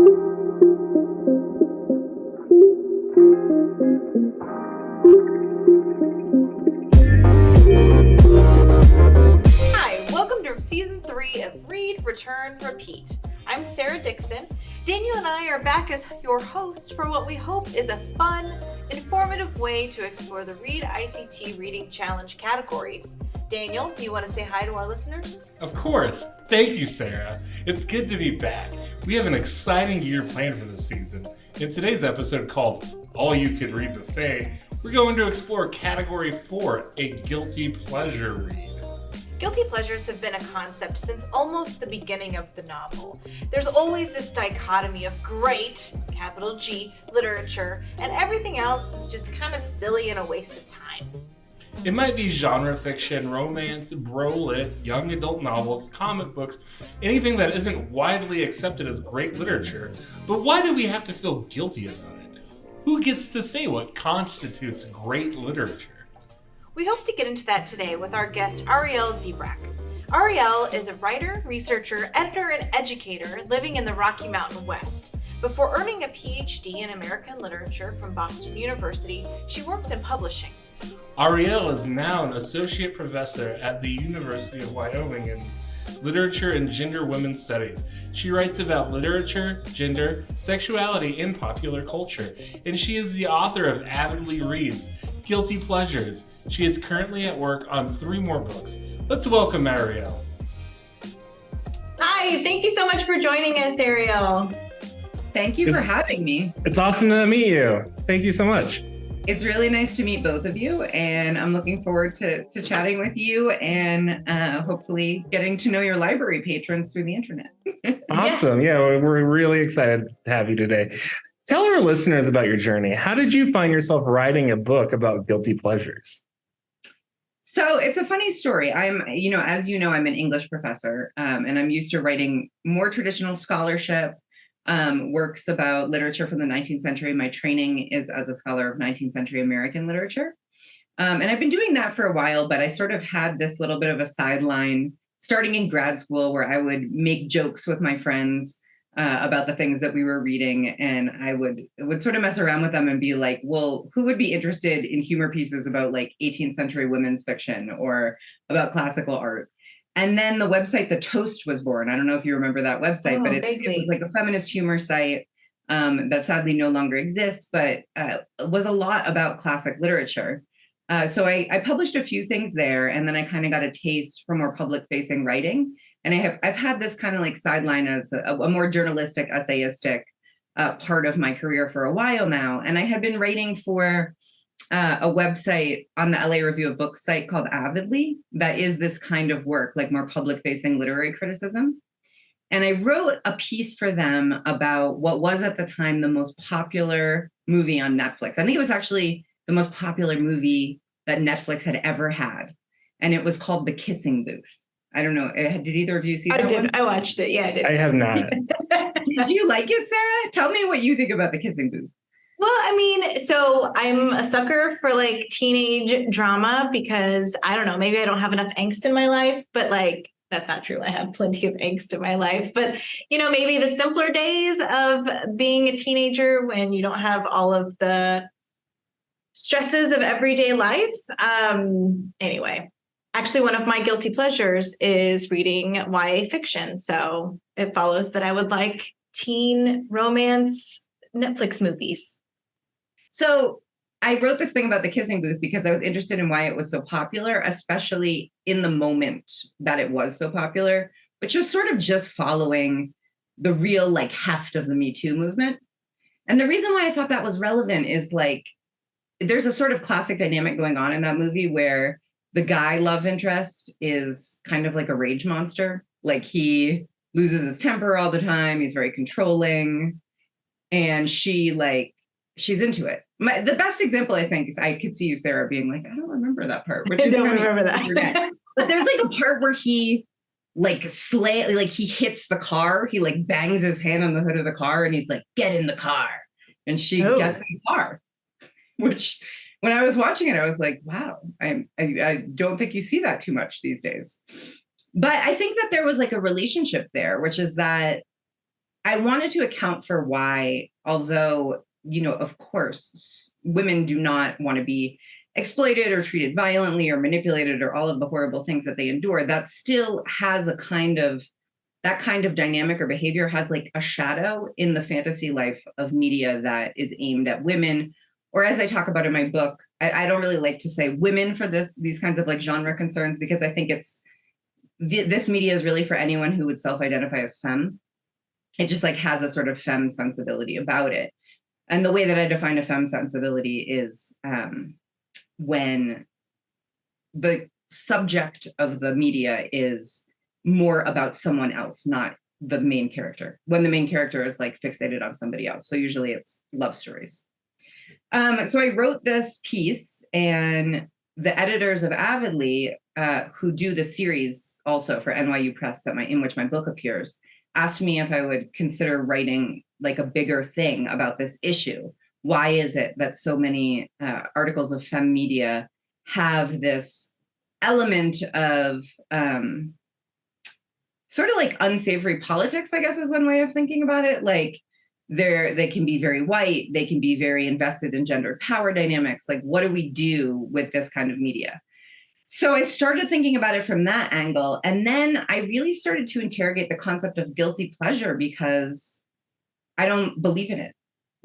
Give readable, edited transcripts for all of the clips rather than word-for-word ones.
Hi, welcome to Season 3 of Read, Return, Repeat. I'm Sara Dixon. Daniel and I are back as your host for what we hope is a fun, informative way to explore the Read ICT Reading Challenge categories. Daniel, do you want to say hi to our listeners? Of course. Thank you, Sara. It's good to be back. We have an exciting year planned for this season. In today's episode called All You Could Read Buffet, we're going to explore Category 4, a guilty pleasure read. Guilty pleasures have been a concept since almost the beginning of the novel. There's always this dichotomy of great, capital G, literature, and everything else is just kind of silly and a waste of time. It might be genre fiction, romance, bro-lit, young adult novels, comic books, anything that isn't widely accepted as great literature. But why do we have to feel guilty about it? Who gets to say what constitutes great literature? We hope to get into that today with our guest, Arielle Zibrak. Arielle is a writer, researcher, editor, and educator living in the Rocky Mountain West. Before earning a PhD in American literature from Boston University, she worked in publishing. Arielle is now an associate professor at the University of Wyoming in Literature and Gender Women's Studies. She writes about literature, gender, sexuality, and popular culture, and she is the author of Avidly Reads, Guilty Pleasures. She is currently at work on 3 more books. Let's welcome Arielle. Hi, thank you so much for joining us, Arielle. Thank you for having me. It's awesome to meet you. Thank you so much. It's really nice to meet both of you, and I'm looking forward to chatting with you and hopefully getting to know your library patrons through the internet. Awesome. Yeah, we're really excited to have you today. Tell our listeners about your journey. How did you find yourself writing a book about guilty pleasures? So it's a funny story. I'm an English professor, and I'm used to writing more traditional scholarship, works about literature from the 19th century. My training is as a scholar of 19th century American literature. And I've been doing that for a while, but I sort of had this little bit of a sideline starting in grad school where I would make jokes with my friends about the things that we were reading. And I would sort of mess around with them and be like, well, who would be interested in humor pieces about like 18th century women's fiction or about classical art? And then the website The Toast was born. I don't know if you remember that website, but it was like a feminist humor site that sadly no longer exists, but was a lot about classic literature. So I published a few things there, and then I kind of got a taste for more public-facing writing. And I've had this kind of like sideline as a more journalistic, essayistic part of my career for a while now. And I had been writing for a website on the LA Review of Books site called Avidly that is this kind of work, like more public-facing literary criticism. And I wrote a piece for them about what was at the time the most popular movie on Netflix. I think it was actually the most popular movie that Netflix had ever had. And it was called The Kissing Booth. I don't know. Did either of you see that? I did. One? I watched it. Yeah, I did. I have not. Did you like it, Sara? Tell me what you think about The Kissing Booth. Well, I mean, so I'm a sucker for like teenage drama because I don't know, maybe I don't have enough angst in my life, but like, that's not true. I have plenty of angst in my life, but maybe the simpler days of being a teenager when you don't have all of the stresses of everyday life. Anyway, actually one of my guilty pleasures is reading YA fiction. So it follows that I would like teen romance Netflix movies. So I wrote this thing about The Kissing Booth because I was interested in why it was so popular, especially in the moment that it was so popular, which was sort of just following the real like heft of the Me Too movement. And the reason why I thought that was relevant is like, there's a sort of classic dynamic going on in that movie where the guy love interest is kind of like a rage monster. Like he loses his temper all the time. He's very controlling. And she's into it. The best example, I think, is I could see you, Sara, being like, I don't remember that part. I don't remember that. But there's like a part where he he hits the car. He like bangs his hand on the hood of the car and he's like, get in the car. And she gets in the car, which when I was watching it, I was like, wow, I don't think you see that too much these days. But I think that there was like a relationship there, which is that I wanted to account for why, although, of course, women do not want to be exploited or treated violently or manipulated or all of the horrible things that they endure, that still has that kind of dynamic or behavior has like a shadow in the fantasy life of media that is aimed at women. Or as I talk about in my book, I don't really like to say women for these kinds of like genre concerns, because I think this media is really for anyone who would self-identify as femme. It just like has a sort of femme sensibility about it. And the way that I define a femme sensibility is when the subject of the media is more about someone else, not the main character. When the main character is like fixated on somebody else. So usually it's love stories. So I wrote this piece, and the editors of Avidly, who do the series also for NYU Press in which my book appears, asked me if I would consider writing like a bigger thing about this issue. Why is it that so many articles of femme media have this element of sort of like unsavory politics, I guess is one way of thinking about it. Like they can be very white, they can be very invested in gendered power dynamics. Like, what do we do with this kind of media? So I started thinking about it from that angle. And then I really started to interrogate the concept of guilty pleasure, because I don't believe in it.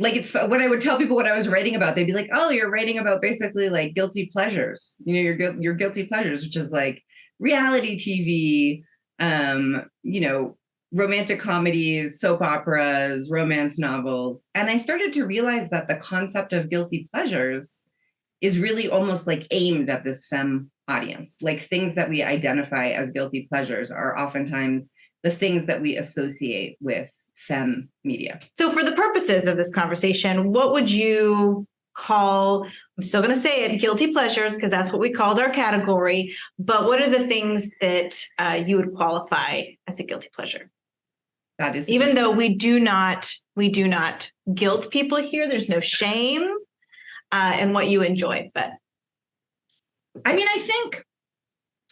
Like, it's when I would tell people what I was writing about, they'd be like, oh, you're writing about basically like guilty pleasures, your guilty pleasures, which is like reality TV, romantic comedies, soap operas, romance novels. And I started to realize that the concept of guilty pleasures is really almost like aimed at this femme audience. Like, things that we identify as guilty pleasures are oftentimes the things that we associate with femme media. So for the purposes of this conversation, what would you call, I'm still going to say it, guilty pleasures, because that's what we called our category, but what are the things that you would qualify as a guilty pleasure? That is, even though we do not guilt people here, there's no shame in what you enjoy. But I mean, I think,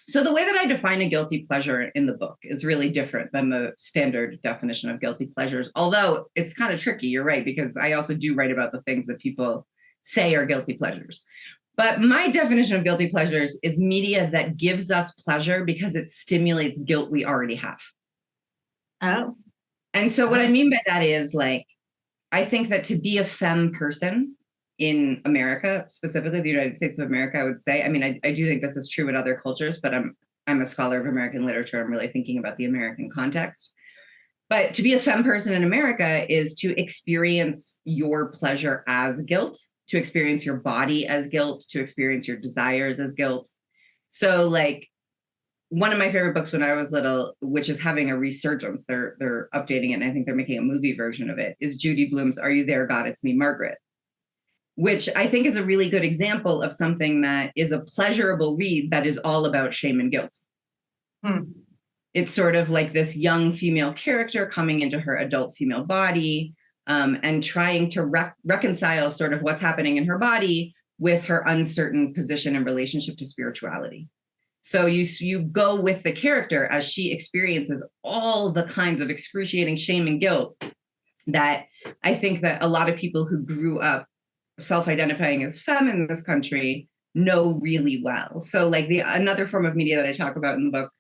so the way that I define a guilty pleasure in the book is really different than the standard definition of guilty pleasures, although it's kind of tricky, you're right, because I also do write about the things that people say are guilty pleasures. But my definition of guilty pleasures is media that gives us pleasure because it stimulates guilt we already have. Oh. And so what I mean by that is, like, I think that to be a femme person in America, specifically the United States of America, I would say, I mean, I do think this is true in other cultures, but I'm a scholar of American literature. I'm really thinking about the American context. But to be a femme person in America is to experience your pleasure as guilt, to experience your body as guilt, to experience your desires as guilt. So, like, one of my favorite books when I was little, which is having a resurgence, they're updating it, and I think they're making a movie version of it, is Judy Blume's Are You There, God? It's Me, Margaret, which I think is a really good example of something that is a pleasurable read that is all about shame and guilt. It's sort of like this young female character coming into her adult female body and trying to reconcile sort of what's happening in her body with her uncertain position in relationship to spirituality. So you go with the character as she experiences all the kinds of excruciating shame and guilt that I think that a lot of people who grew up self-identifying as femme in this country know really well. So, like, another form of media that I talk about in the book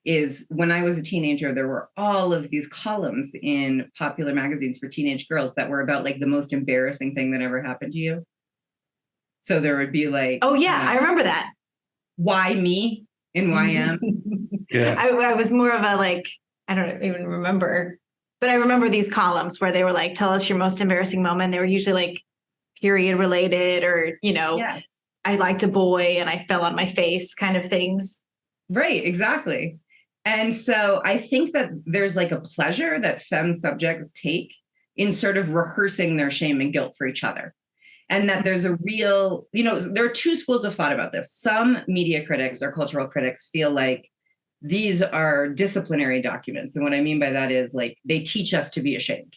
is, when I was a teenager, there were all of these columns in popular magazines for teenage girls that were about like the most embarrassing thing that ever happened to you. So there would be like, oh yeah, I remember that. Why me in YM? Yeah. I was more of a, like, I don't even remember, but I remember these columns where they were like, tell us your most embarrassing moment. They were usually like period related, or, Yes. I liked a boy and I fell on my face kind of things. Right, exactly. And so I think that there's like a pleasure that femme subjects take in sort of rehearsing their shame and guilt for each other. And that there's a real, there are two schools of thought about this. Some media critics or cultural critics feel like these are disciplinary documents. And what I mean by that is, like, they teach us to be ashamed,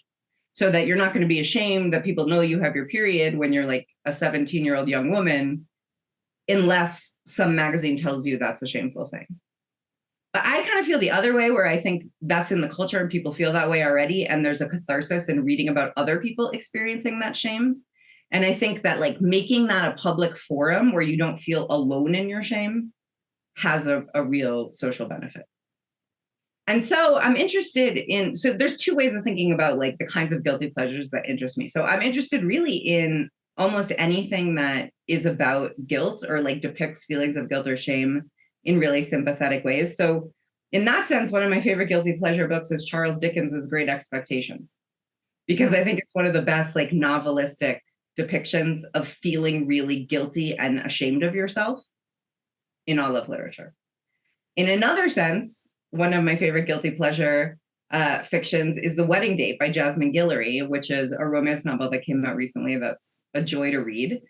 so that you're not going to be ashamed that people know you have your period when you're like a 17-year-old young woman, unless some magazine tells you that's a shameful thing. But I kind of feel the other way, where I think that's in the culture and people feel that way already. And there's a catharsis in reading about other people experiencing that shame. And I think that like making that a public forum where you don't feel alone in your shame has a real social benefit. And so I'm interested in, so there's two ways of thinking about like the kinds of guilty pleasures that interest me. So I'm interested really in almost anything that is about guilt or like depicts feelings of guilt or shame in really sympathetic ways. So in that sense, one of my favorite guilty pleasure books is Charles Dickens's Great Expectations, because I think it's one of the best like novelistic depictions of feeling really guilty and ashamed of yourself in all of literature. In another sense, one of my favorite guilty pleasure fictions is The Wedding Date by Jasmine Guillory, which is a romance novel that came out recently that's a joy to read.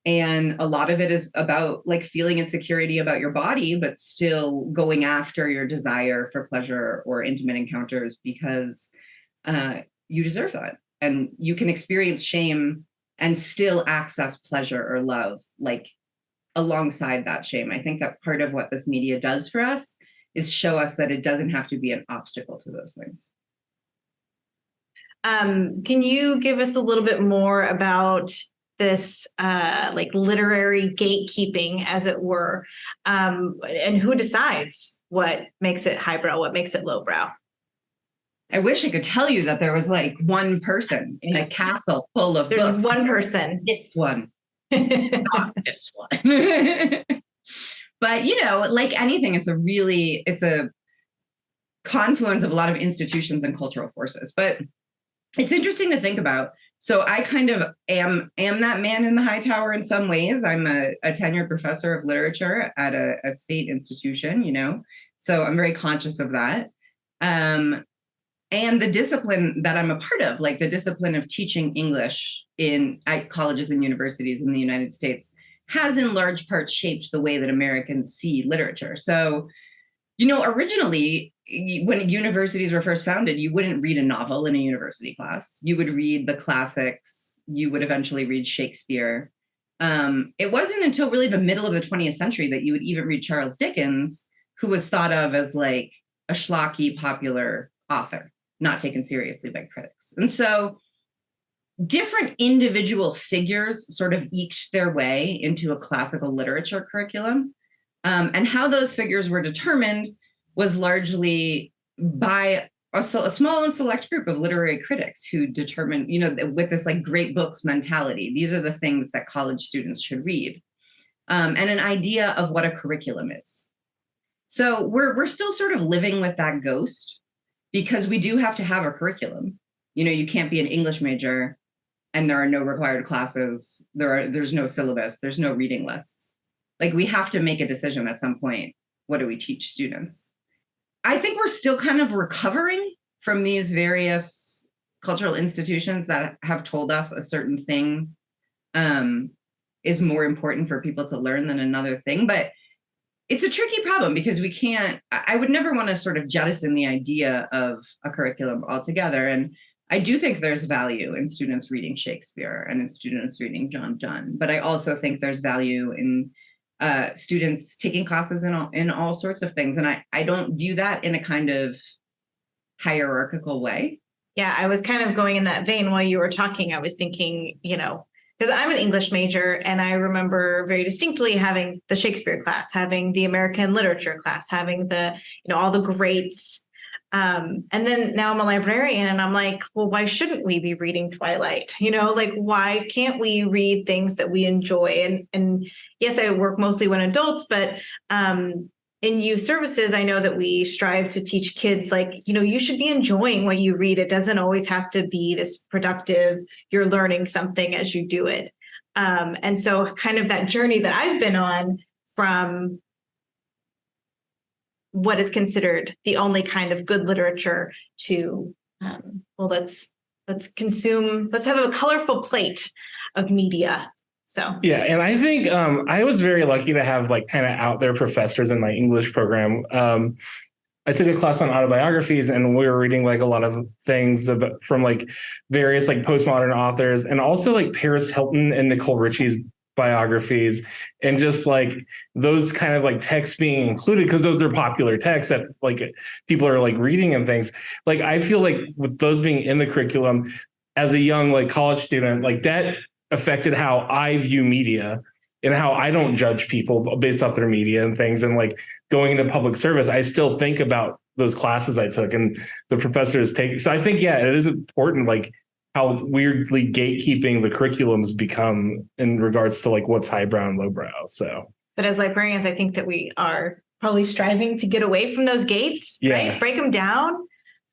And a lot of it is about like feeling insecurity about your body, but still going after your desire for pleasure or intimate encounters because you deserve that. And you can experience shame and still access pleasure or love, like alongside that shame. I think that part of what this media does for us is show us that it doesn't have to be an obstacle to those things. Can you give us a little bit more about this like literary gatekeeping, as it were, and who decides what makes it highbrow, what makes it lowbrow? I wish I could tell you that there was like one person in a castle full of There's books. one person. This one. Not this one. But, you know, like anything, it's a confluence of a lot of institutions and cultural forces. But it's interesting to think about. So I kind of am that man in the high tower in some ways. I'm a tenured professor of literature at a state institution, you know, so I'm very conscious of that. And the discipline that I'm a part of, like the discipline of teaching English at colleges and universities in the United States, has in large part shaped the way that Americans see literature. So, you know, originally, when universities were first founded, you wouldn't read a novel in a university class. You would read the classics. You would eventually read Shakespeare. It wasn't until really the middle of the 20th century that you would even read Charles Dickens, who was thought of as like a schlocky popular author, not taken seriously by critics. And so different individual figures sort of eked their way into a classical literature curriculum. And how those figures were determined was largely by a small and select group of literary critics who determined, you know, with this like great books mentality, these are the things that college students should read, and an idea of what a curriculum is. So we're still sort of living with that ghost, because we do have to have a curriculum. You know, you can't be an English major and there are no required classes. There's no syllabus. There's no reading lists. Like, we have to make a decision at some point. What do we teach students? I think we're still kind of recovering from these various cultural institutions that have told us a certain thing is more important for people to learn than another thing. But it's a tricky problem, because I would never want to sort of jettison the idea of a curriculum altogether. And I do think there's value in students reading Shakespeare and in students reading John Donne, but I also think there's value in students taking classes in all sorts of things. And I don't view that in a kind of hierarchical way. Yeah, I was kind of going in that vein while you were talking. I was thinking, you know, because I'm an English major, and I remember very distinctly having the Shakespeare class, having the American literature class, having the, you know, all the greats. And then now I'm a librarian, and I'm like, well, why shouldn't we be reading Twilight? You know, like, why can't we read things that we enjoy? And yes, I work mostly with adults, but in youth services, I know that we strive to teach kids, like, you know, you should be enjoying what you read. It doesn't always have to be this productive, you're learning something as you do it. And so kind of that journey that I've been on from what is considered the only kind of good literature to, well, let's have a colorful plate of media. So yeah, and I think I was very lucky to have like kind of out there professors in my English program. I took a class on autobiographies, and we were reading like a lot of things from like various like postmodern authors, and also like Paris Hilton and Nicole Richie's biographies, and just like those kind of like texts being included because those are popular texts that like people are like reading and things. Like I feel like with those being in the curriculum as a young like college student, like that affected how I view media and how I don't judge people based off their media and things. And like going into public service, I still think about those classes I took and the professors take. So I think, yeah, it is important, like how weirdly gatekeeping the curriculums become in regards to like what's highbrow and lowbrow. So, but as librarians, I think that we are probably striving to get away from those gates, right? Break them down.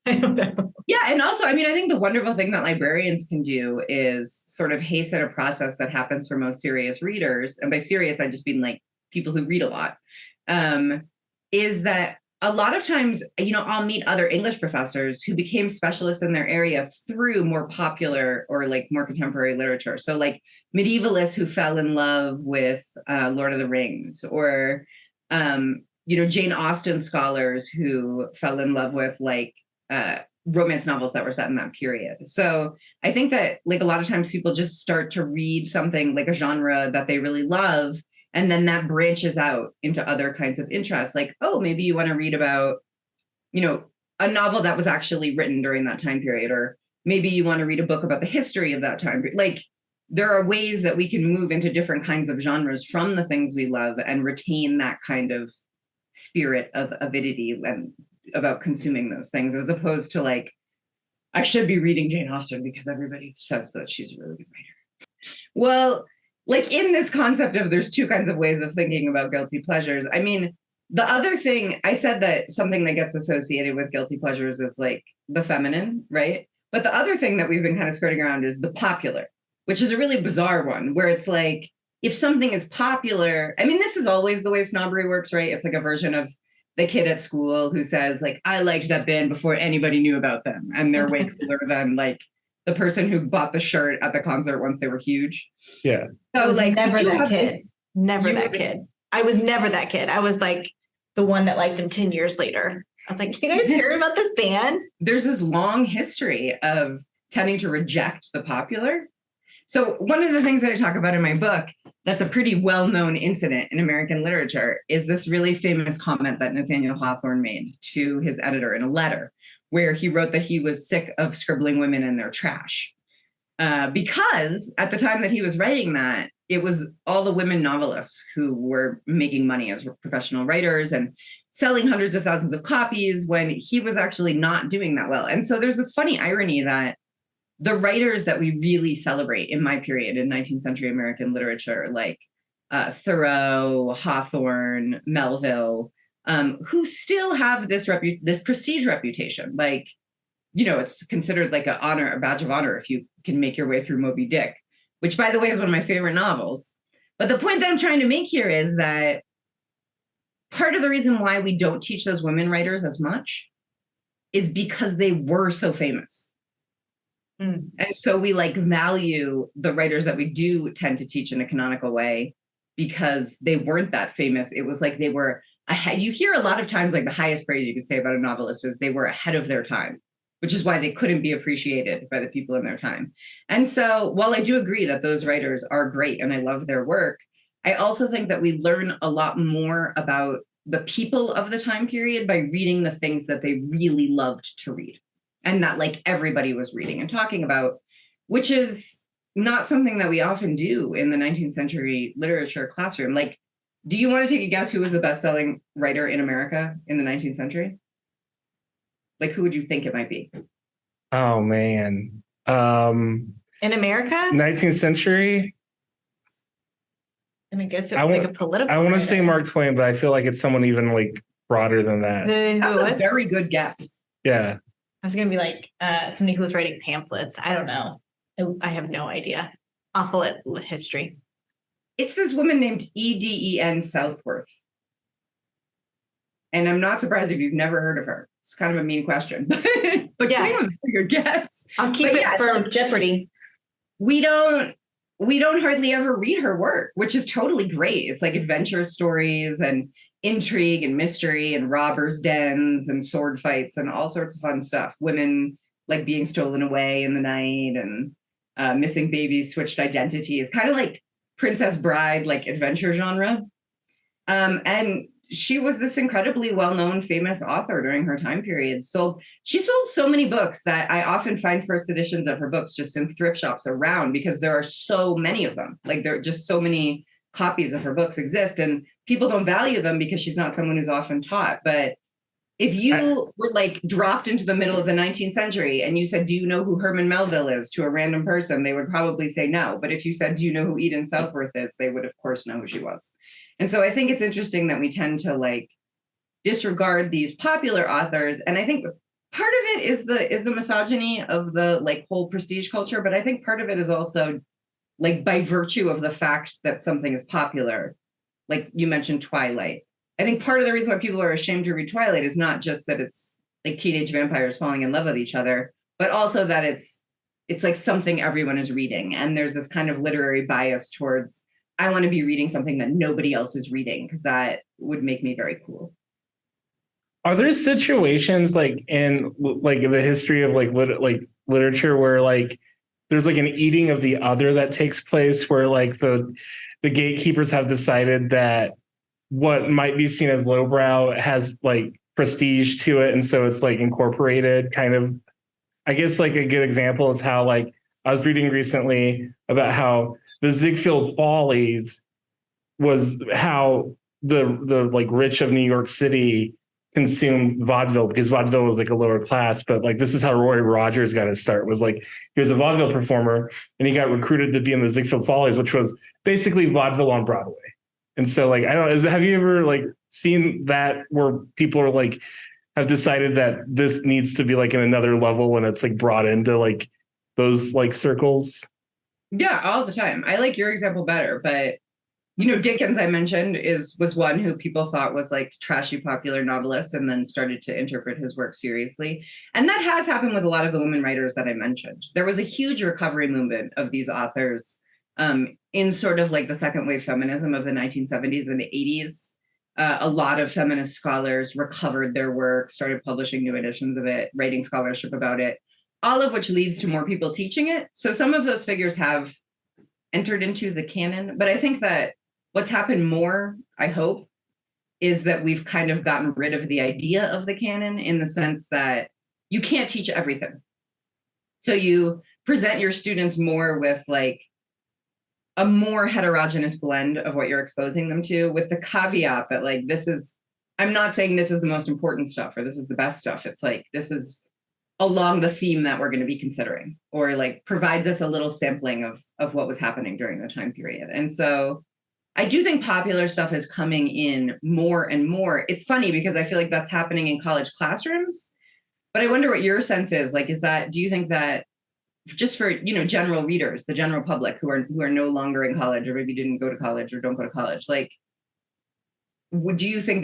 I don't know. Yeah. And also, I mean, I think the wonderful thing that librarians can do is sort of hasten a process that happens for most serious readers. And by serious, I just mean like people who read a lot, is that a lot of times, I'll meet other English professors who became specialists in their area through more popular or like more contemporary literature. So like medievalists who fell in love with Lord of the Rings, or, Jane Austen scholars who fell in love with like romance novels that were set in that period. So I think that like a lot of times people just start to read something like a genre that they really love, and then that branches out into other kinds of interests. Like, oh, maybe you want to read about, a novel that was actually written during that time period, or maybe you want to read a book about the history of that time period. Like, there are ways that we can move into different kinds of genres from the things we love and retain that kind of spirit of avidity and about consuming those things, as opposed to like, I should be reading Jane Austen because everybody says that she's a really good writer. Well, like in this concept of there's two kinds of ways of thinking about guilty pleasures. I mean, the other thing, I said that something that gets associated with guilty pleasures is like the feminine, right? But the other thing that we've been kind of skirting around is the popular, which is a really bizarre one, where it's like, if something is popular, I mean, this is always the way snobbery works, right? It's like a version of the kid at school who says like, I liked that band before anybody knew about them. And they're way cooler than like the person who bought the shirt at the concert once they were huge. Yeah. So like never that kid. Kid. I was never that kid. I was like the one that liked him 10 years later. I was like, you guys hear about this band? There's this long history of tending to reject the popular. So one of the things that I talk about in my book, that's a pretty well-known incident in American literature, is this really famous comment that Nathaniel Hawthorne made to his editor in a letter, where he wrote that he was sick of scribbling women in their trash. Because at the time that he was writing that, it was all the women novelists who were making money as professional writers and selling hundreds of thousands of copies when he was actually not doing that well. And so there's this funny irony that the writers that we really celebrate in my period in 19th century American literature, like Thoreau, Hawthorne, Melville, who still have this prestige reputation. Like, it's considered like a badge of honor if you can make your way through Moby Dick, which, by the way, is one of my favorite novels. But the point that I'm trying to make here is that part of the reason why we don't teach those women writers as much is because they were so famous. And so we like value the writers that we do tend to teach in a canonical way because they weren't that famous. It was like they were ahead. You hear a lot of times like the highest praise you could say about a novelist is they were ahead of their time, which is why they couldn't be appreciated by the people in their time. And so while I do agree that those writers are great and I love their work, I also think that we learn a lot more about the people of the time period by reading the things that they really loved to read. And that like everybody was reading and talking about, which is not something that we often do in the 19th century literature classroom. Like, do you want to take a guess who was the best-selling writer in America in the 19th century? Like, who would you think it might be? Oh, man. In America? 19th century? And I guess it was like a political I want to writer. say Mark Twain, but I feel like it's someone even like broader than that. That's a very good guess. Yeah. I was going to be like somebody who was writing pamphlets. I don't know. I have no idea. Awful at history. It's this woman named Eden Southworth. And I'm not surprised if you've never heard of her. It's kind of a mean question. But Yeah. Twain was a good guess. I'll keep But it yeah, for Jeopardy. We don't hardly ever read her work, which is totally great. It's like adventure stories and intrigue and mystery and robbers' dens and sword fights and all sorts of fun stuff. Women like being stolen away in the night and missing babies, switched identities, kind of like Princess Bride, like adventure genre. And she was this incredibly well-known, famous author during her time period. She sold so many books that I often find first editions of her books just in thrift shops around, because there are so many of them. Like, there are just so many copies of her books exist, and people don't value them because she's not someone who's often taught. But if you were like dropped into the middle of the 19th century and you said, do you know who Herman Melville is, to a random person, they would probably say no. But if you said, do you know who Eden Southworth is, they would of course know who she was. And so I think it's interesting that we tend to like disregard these popular authors. And I think part of it is the misogyny of the like whole prestige culture. But I think part of it is also like by virtue of the fact that something is popular. Like you mentioned Twilight. I think part of the reason why people are ashamed to read Twilight is not just that it's like teenage vampires falling in love with each other, but also that it's like something everyone is reading. And there's this kind of literary bias towards, I want to be reading something that nobody else is reading, because that would make me very cool. Are there situations like in like the history of like literature where like there's like an eating of the other that takes place, where like the gatekeepers have decided that what might be seen as lowbrow has like prestige to it, and so it's like incorporated kind of? I guess like a good example is how like I was reading recently about how the Ziegfeld Follies was how the like rich of New York City consumed vaudeville, because vaudeville was like a lower class. But like this is how Roy Rogers got his start, was like he was a vaudeville performer and he got recruited to be in the Ziegfeld Follies, which was basically vaudeville on Broadway. And so like, I don't know, have you ever like seen that where people are like have decided that this needs to be like in another level and it's like brought into like those like circles? Yeah, all the time. I like your example better, but you know, Dickens, I mentioned, was one who people thought was like trashy popular novelist, and then started to interpret his work seriously. And that has happened with a lot of the women writers that I mentioned. There was a huge recovery movement of these authors in sort of like the second wave feminism of the 1970s and 80s. A lot of feminist scholars recovered their work, started publishing new editions of it, writing scholarship about it, all of which leads to more people teaching it. So some of those figures have entered into the canon. But I think that what's happened more, I hope, is that we've kind of gotten rid of the idea of the canon, in the sense that you can't teach everything. So you present your students more with like a more heterogeneous blend of what you're exposing them to, with the caveat that like, I'm not saying this is the most important stuff or this is the best stuff. It's like, this is along the theme that we're going to be considering, or like provides us a little sampling of what was happening during the time period. And so I do think popular stuff is coming in more and more. It's funny because I feel like that's happening in college classrooms, but I wonder what your sense is. Like, do you think that just for, you know, general readers, the general public who are no longer in college, or maybe didn't go to college or don't go to college, like, what do you think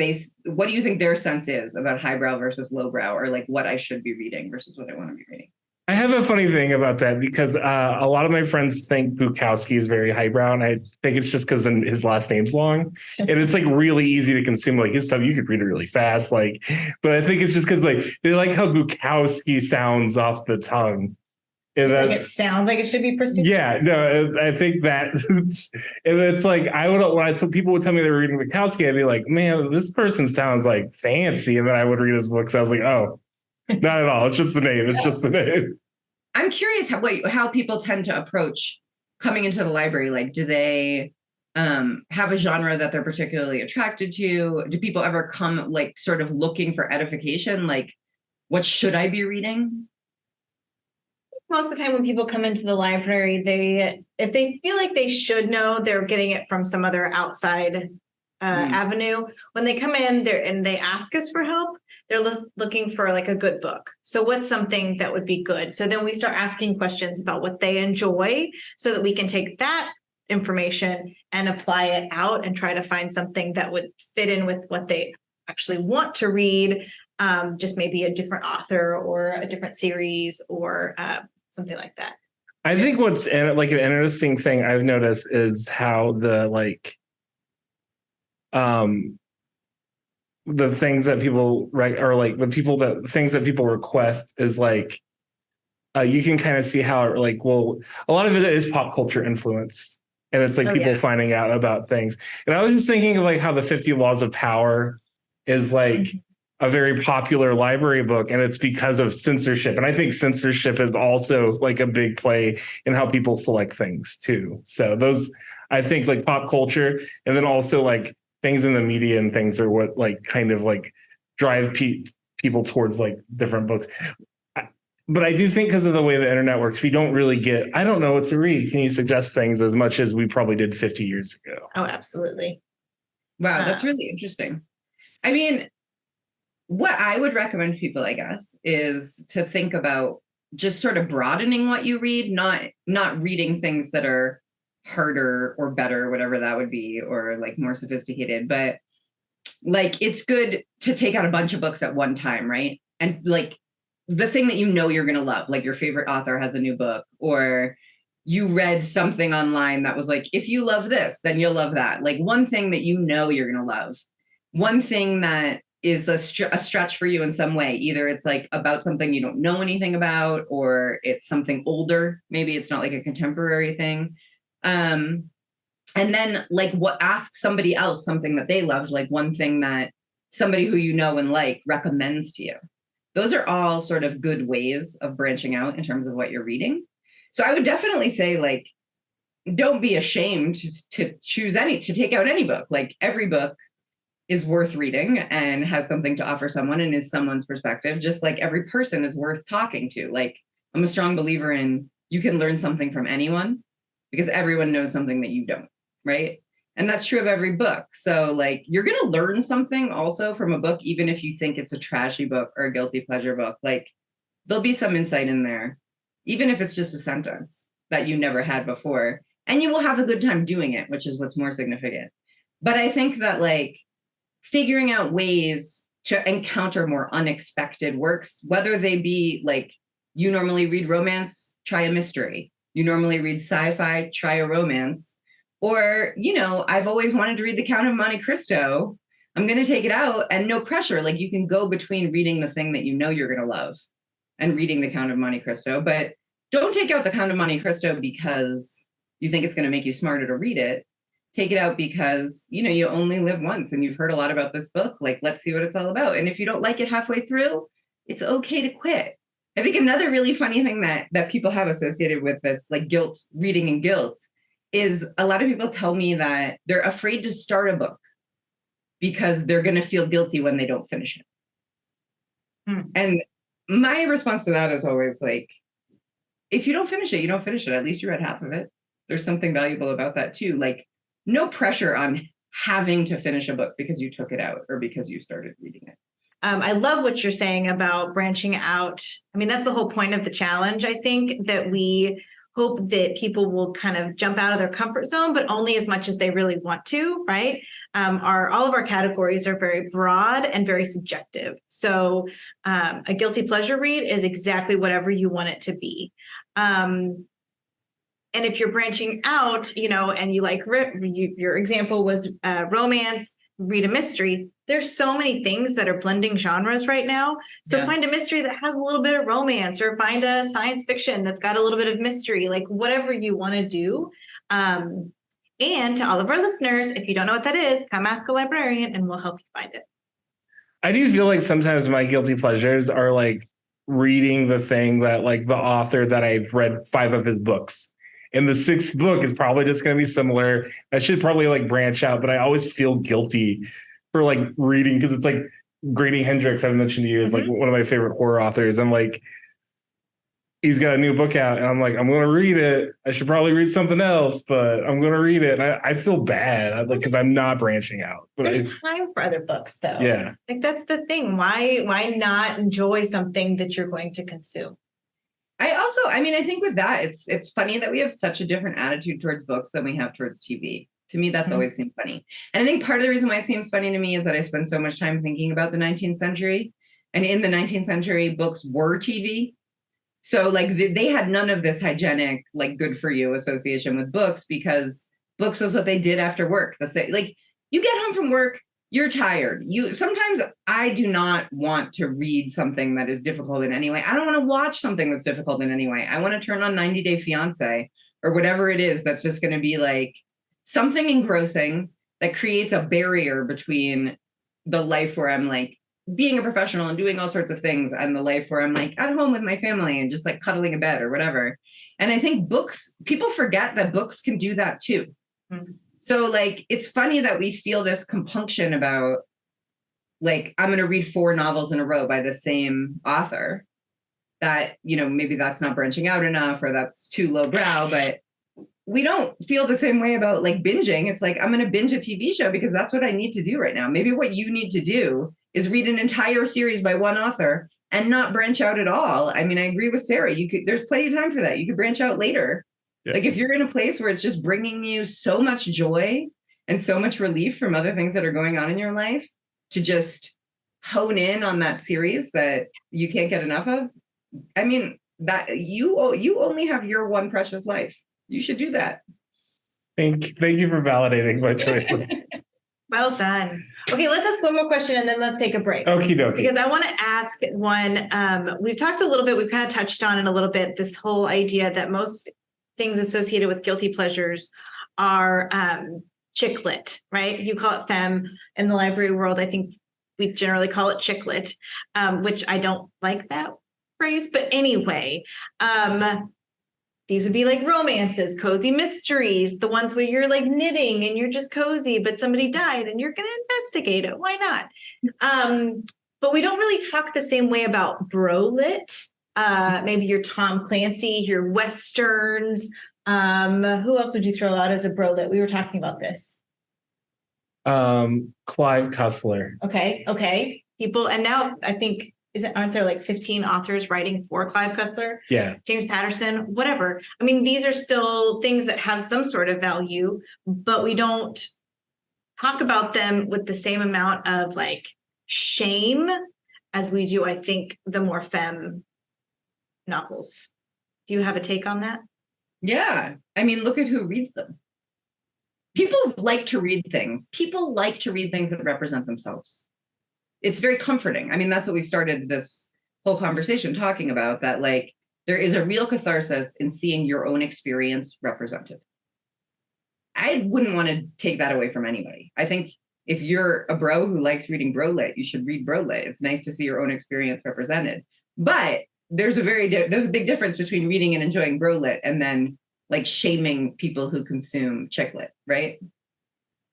their sense is about highbrow versus lowbrow, or like what I should be reading versus what I want to be reading? I have a funny thing about that, because a lot of my friends think Bukowski is very highbrow, and I think it's just because his last name's long, and it's like really easy to consume. Like his stuff, you could read it really fast. Like, but I think it's just because like they like how Bukowski sounds off the tongue. And like it sounds like it should be pursued. Yeah, no, I think that, and it's like when people would tell me they were reading Bukowski, I'd be like, man, this person sounds like fancy, and then I would read his books. I was like, oh. Not at all. It's just the name. It's just the name. I'm curious how people tend to approach coming into the library. Like, do they have a genre that they're particularly attracted to? Do people ever come like sort of looking for edification? Like, what should I be reading? Most of the time when people come into the library, if they feel like they should know, they're getting it from some other outside avenue. When they come in there and they ask us for help, they're looking for like a good book. So what's something that would be good? So then we start asking questions about what they enjoy, so that we can take that information and apply it out and try to find something that would fit in with what they actually want to read. Just maybe a different author or a different series or something like that. I think what's like an interesting thing I've noticed is how the things that people things that people request is like, you can kind of see how like, well, a lot of it is pop culture influenced. And it's like Oh, people yeah. finding out about things. And I was just thinking of like how the 50 Laws of Power is like a very popular library book, and it's because of censorship. And I think censorship is also like a big play in how people select things too. So those, I think, like pop culture, and then also like things in the media and things are what like kind of like drive people towards like different books. But I do think because of the way the internet works, we don't really get, I don't know what to read. Can you suggest things as much as we probably did 50 years ago? Oh, absolutely. Wow, that's really interesting. I mean, what I would recommend people, I guess, is to think about just sort of broadening what you read, not reading things that are harder or better, whatever that would be, or like more sophisticated, but like it's good to take out a bunch of books at one time, right? And like the thing that you know you're going to love, like your favorite author has a new book, or you read something online that was like, if you love this, then you'll love that. Like one thing that you know you're going to love, one thing that is a stretch for you in some way. Either it's like about something you don't know anything about, or it's something older. Maybe it's not like a contemporary thing. And then like ask somebody else something that they loved, like one thing that somebody who you know and like recommends to you. Those are all sort of good ways of branching out in terms of what you're reading. So I would definitely say, like, don't be ashamed to take out any book. Like every book is worth reading and has something to offer someone and is someone's perspective, just like every person is worth talking to. Like I'm a strong believer in you can learn something from anyone because everyone knows something that you don't, right? And that's true of every book. So like you're going to learn something also from a book, even if you think it's a trashy book or a guilty pleasure book. Like there'll be some insight in there, even if it's just a sentence that you never had before. And you will have a good time doing it, which is what's more significant. But I think that like figuring out ways to encounter more unexpected works, whether they be like you normally read romance, try a mystery. You normally read sci-fi, try a romance. Or, you know, I've always wanted to read The Count of Monte Cristo. I'm going to take it out and no pressure. Like you can go between reading the thing that you know you're going to love and reading The Count of Monte Cristo. But don't take out The Count of Monte Cristo because you think it's going to make you smarter to read it. Take it out because, you know, you only live once and you've heard a lot about this book. Like, let's see what it's all about. And if you don't like it halfway through, it's okay to quit. I think another really funny thing that people have associated with this, like guilt, reading and guilt, is a lot of people tell me that they're afraid to start a book because they're going to feel guilty when they don't finish it. And my response to that is always like, if you don't finish it, you don't finish it. At least you read half of it. There's something valuable about that too. Like no pressure on having to finish a book because you took it out or because you started reading it. I love what you're saying about branching out. I mean, that's the whole point of the challenge. I think that we hope that people will kind of jump out of their comfort zone, but only as much as they really want to, right? All of our categories are very broad and very subjective. So a guilty pleasure read is exactly whatever you want it to be. And if you're branching out, you know, and you like, your example was romance, read a mystery. There's so many things that are blending genres right now. So find a mystery that has a little bit of romance, or find a science fiction that's got a little bit of mystery, like whatever you want to do. And to all of our listeners, if you don't know what that is, come ask a librarian and we'll help you find it. I do feel like sometimes my guilty pleasures are like reading the thing that like the author that I've read 5 of his books. And the 6th book is probably just going to be similar. I should probably like branch out, but I always feel guilty for like reading because it's like Grady Hendrix, I've mentioned to you, is like one of my favorite horror authors. I'm like, he's got a new book out and I'm like, I'm going to read it. I should probably read something else, but I'm going to read it. And I feel bad because I'm not branching out. But there's time for other books though. Yeah. Like that's the thing. Why not enjoy something that you're going to consume? I think with that, it's funny that we have such a different attitude towards books than we have towards TV. To me, that's always seemed funny. And I think part of the reason why it seems funny to me is that I spend so much time thinking about the 19th century. And in the 19th century, books were TV. So like they had none of this hygienic, like good for you association with books because books was what they did after work. Like you get home from work, you're tired. Sometimes I do not want to read something that is difficult in any way. I don't want to watch something that's difficult in any way. I want to turn on 90 Day Fiance or whatever it is that's just going to be like something engrossing that creates a barrier between the life where I'm like being a professional and doing all sorts of things and the life where I'm like at home with my family and just like cuddling in bed or whatever. And I think books, people forget that books can do that too. Mm-hmm. So like, it's funny that we feel this compunction about like, I'm going to read 4 novels in a row by the same author that, you know, maybe that's not branching out enough or that's too lowbrow, but we don't feel the same way about like binging. It's like, I'm going to binge a TV show because that's what I need to do right now. Maybe what you need to do is read an entire series by one author and not branch out at all. I mean, I agree with Sara. There's plenty of time for that. You could branch out later. Yeah. Like if you're in a place where it's just bringing you so much joy and so much relief from other things that are going on in your life, to just hone in on that series that you can't get enough of. I mean, that you only have your one precious life. You should do that. Thank you for validating my choices. Well done. Okay, let's ask one more question and then let's take a break. Okie dokie. Because I want to ask one, we've talked a little bit, we've kind of touched on it a little bit, this whole idea that most things associated with guilty pleasures are chick lit, right? You call it femme. In the library world, I think we generally call it chick lit, which I don't like that phrase. But anyway, these would be like romances, cozy mysteries, the ones where you're like knitting and you're just cozy, but somebody died and you're going to investigate it. Why not? But we don't really talk the same way about bro lit. Maybe your Tom Clancy, your Westerns. Who else would you throw out as a bro lit? We were talking about this. Clive Cussler. Okay. People, and now I think, aren't there like 15 authors writing for Clive Cussler? Yeah. James Patterson, whatever. I mean, these are still things that have some sort of value, but we don't talk about them with the same amount of like shame as we do, I think, the more femme novels. Do you have a take on that? Yeah. I mean, look at who reads them. People like to read things. People like to read things that represent themselves. It's very comforting. I mean, that's what we started this whole conversation talking about, that like there is a real catharsis in seeing your own experience represented. I wouldn't want to take that away from anybody. I think if you're a bro who likes reading bro lit, you should read bro lit. It's nice to see your own experience represented. But there's a big difference between reading and enjoying bro lit and then like shaming people who consume chick lit, right?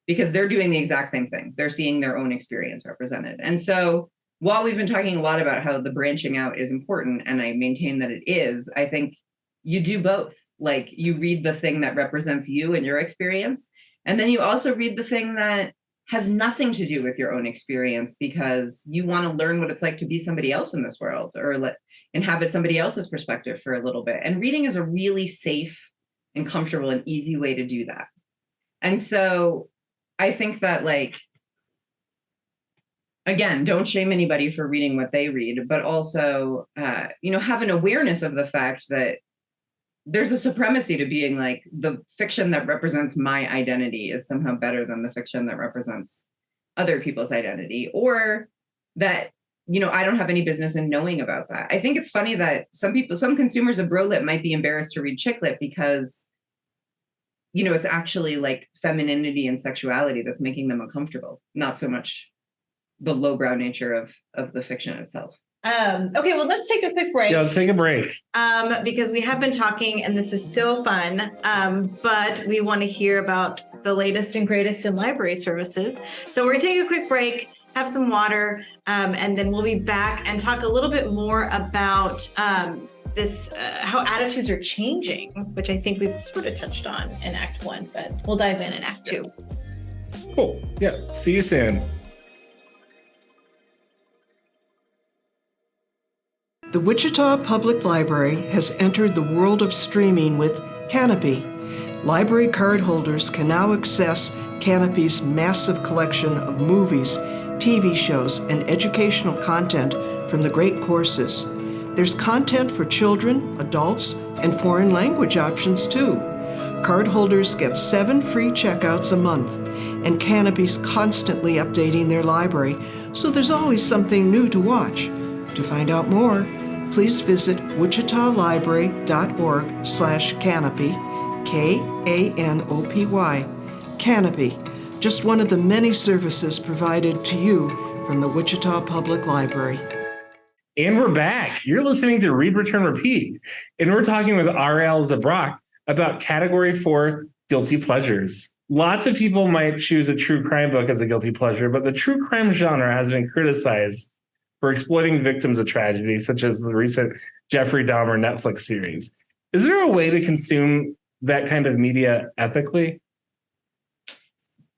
Because they're doing the exact same thing. They're seeing their own experience represented. And so while we've been talking a lot about how the branching out is important, and I maintain that it is, I think you do both. Like you read the thing that represents you and your experience, and then you also read the thing that has nothing to do with your own experience because you want to learn what it's like to be somebody else in this world or inhabit somebody else's perspective for a little bit. And reading is a really safe and comfortable and easy way to do that. And so I think that, like, again, don't shame anybody for reading what they read, but also, have an awareness of the fact that there's a supremacy to being like the fiction that represents my identity is somehow better than the fiction that represents other people's identity, or that, I don't have any business in knowing about that. I think it's funny that some consumers of bro lit might be embarrassed to read chick lit because it's actually like femininity and sexuality that's making them uncomfortable, not so much the lowbrow nature of the fiction itself. Okay, well, let's take a quick break. Yeah, let's take a break. Because we have been talking and this is so fun, but we want to hear about the latest and greatest in library services. So we're going to take a quick break, have some water, and then we'll be back and talk a little bit more about how attitudes are changing, which I think we've sort of touched on in Act 1, but we'll dive in Act 2. Cool. Yeah. See you soon. The Wichita Public Library has entered the world of streaming with Canopy. Library card holders can now access Canopy's massive collection of movies, TV shows, and educational content from the great courses. There's content for children, adults, and foreign language options too. Card holders get 7 free checkouts a month, and Canopy's constantly updating their library, so there's always something new to watch. To find out more, please visit wichitalibrary.org/canopy, Kanopy. Canopy, just one of the many services provided to you from the Wichita Public Library. And we're back. You're listening to Read, Return, Repeat. And we're talking with Arielle Zibrak about Category 4 guilty pleasures. Lots of people might choose a true crime book as a guilty pleasure, but the true crime genre has been criticized for exploiting victims of tragedy, such as the recent Jeffrey Dahmer Netflix series. Is there a way to consume that kind of media ethically?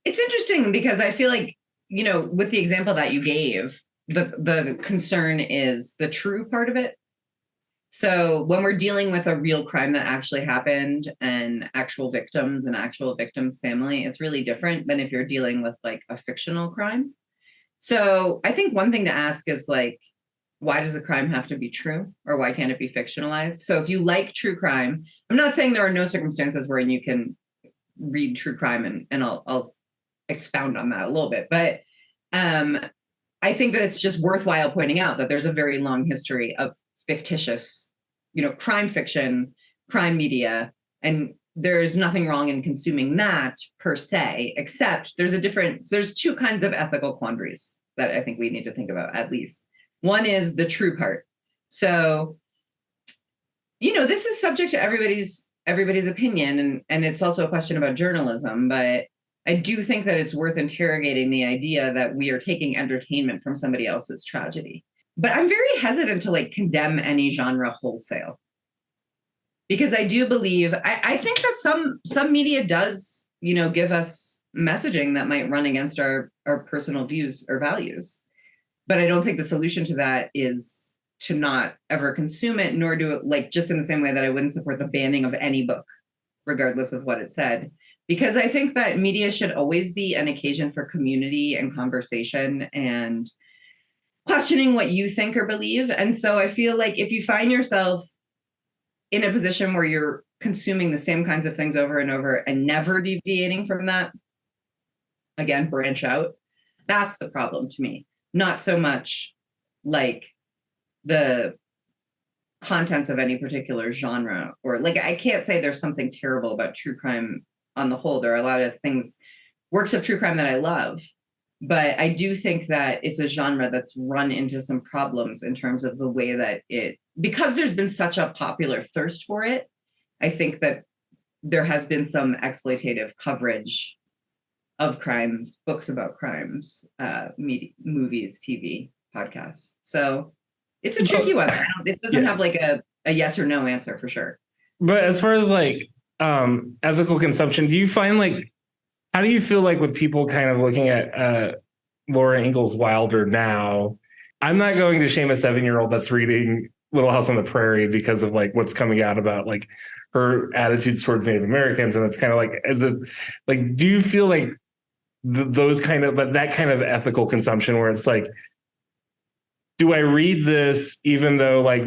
It's interesting because I feel like, with the example that you gave, the concern is the true part of it. So when we're dealing with a real crime that actually happened and actual victims and actual victims' family, it's really different than if you're dealing with like a fictional crime. So I think one thing to ask is like, why does a crime have to be true, or why can't it be fictionalized? So if you like true crime, I'm not saying there are no circumstances wherein you can read true crime, and I'll expound on that a little bit, but I think that it's just worthwhile pointing out that there's a very long history of fictitious, crime fiction, crime media, and there's nothing wrong in consuming that per se, except there's two kinds of ethical quandaries that I think we need to think about, at least. One is the true part. So, this is subject to everybody's opinion, and it's also a question about journalism, but I do think that it's worth interrogating the idea that we are taking entertainment from somebody else's tragedy. But I'm very hesitant to like condemn any genre wholesale, because I do believe, I think that some media does, give us messaging that might run against our personal views or values. But I don't think the solution to that is to not ever consume it, nor do it like just in the same way that I wouldn't support the banning of any book, regardless of what it said. Because I think that media should always be an occasion for community and conversation and questioning what you think or believe. And so I feel like if you find yourself in a position where you're consuming the same kinds of things over and over and never deviating from that, again, branch out, that's the problem to me. Not so much like the contents of any particular genre, or like, I can't say there's something terrible about true crime on the whole. There are a lot of things, works of true crime that I love, but I do think that it's a genre that's run into some problems in terms of the way that because there's been such a popular thirst for it, I think that there has been some exploitative coverage of crimes, books about crimes, movies, TV, podcasts. So it's a tricky one. It doesn't have like a yes or no answer for sure. But as far as like ethical consumption, do you find like, how do you feel like with people kind of looking at Laura Ingalls Wilder now? I'm not going to shame a 7-year-old that's reading Little House on the Prairie because of like what's coming out about like her attitudes towards Native Americans. And it's kind of like, do you feel like that kind of ethical consumption where it's like, do I read this even though like